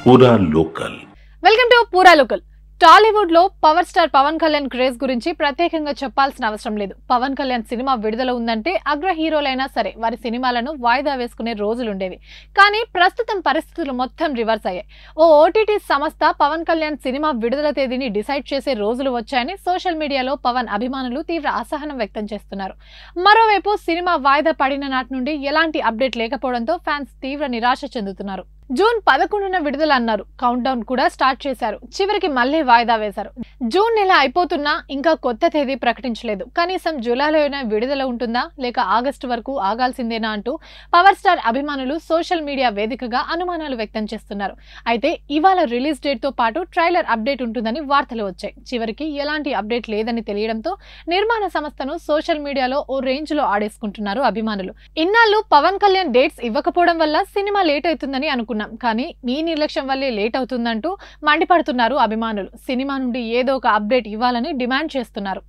పూరా local. Welcome to Poora local. Tollywood లో power star Pawan Kalyan craze గురించి ప్రత్యేకంగా చెప్పాల్సిన అవసరం లేదు. పవన్ కళ్యాణ్ సినిమా విడుదల ఉందంటే అగ్ర హీరోలైనా సరే వారి సినిమాలను వాయిదా వేసుకునే రోజులుండేవి. కానీ ప్రస్తుతం పరిస్థితులు మొత్తం రివర్స్ అయ్యాయి. ఓ ఓటీటీ సంస్థ పవన్ కళ్యాణ్ సినిమా విడుదల తేదీని డిసైడ్ చేసే రోజులు వచ్చాయని సోషల్ మీడియాలో పవన్ అభిమానులు తీవ్ర అసహనం వ్యక్తం చేస్తున్నారు. మరోవైపు సినిమా వాయిదా పడిన నాటి నుండి ఎలాంటి అప్డేట్ లేకపోవడంతో ఫ్యాన్స్ తీవ్ర నిరాశ చెందుతున్నారు. జూన్ 11న విడుదల అన్నారు. కౌంట్ డౌన్ కూడా స్టార్ట్ చేశారు. చివరికి మళ్లీ వాయిదా వేశారు. జూన్ నెల అయిపోతున్నా ఇంకా కొత్త తేదీ ప్రకటించలేదు. కనీసం జూలైలోనే విడుదల ఉంటుందా లేక ఆగస్టు వరకు ఆగాల్సిందేనా అంటూ పవర్ స్టార్ అభిమానులు సోషల్ మీడియా వేదికగా అనుమానాలు వ్యక్తం చేస్తున్నారు. అయితే ఇవాళ రిలీజ్ డేట్ తో పాటు ట్రైలర్ అప్డేట్ ఉంటుందని వార్తలు వచ్చాయి. చివరికి ఎలాంటి అప్డేట్ లేదని తెలియడంతో నిర్మాణ సంస్థను సోషల్ మీడియాలో ఓ రేంజ్ లో ఆడేసుకుంటున్నారు అభిమానులు. ఇన్నాళ్ళు పవన్ కళ్యాణ్ డేట్స్ ఇవ్వకపోవడం వల్ల సినిమా లేట్ అవుతుందని అనుకున్నారు. కానీ మీ నిర్లక్ష్యం వల్లే లేట్ అవుతుందంటూ మండిపడుతున్నారు అభిమానులు. సినిమా నుండి ఏదో ఒక అప్డేట్ ఇవ్వాలని డిమాండ్ చేస్తున్నారు.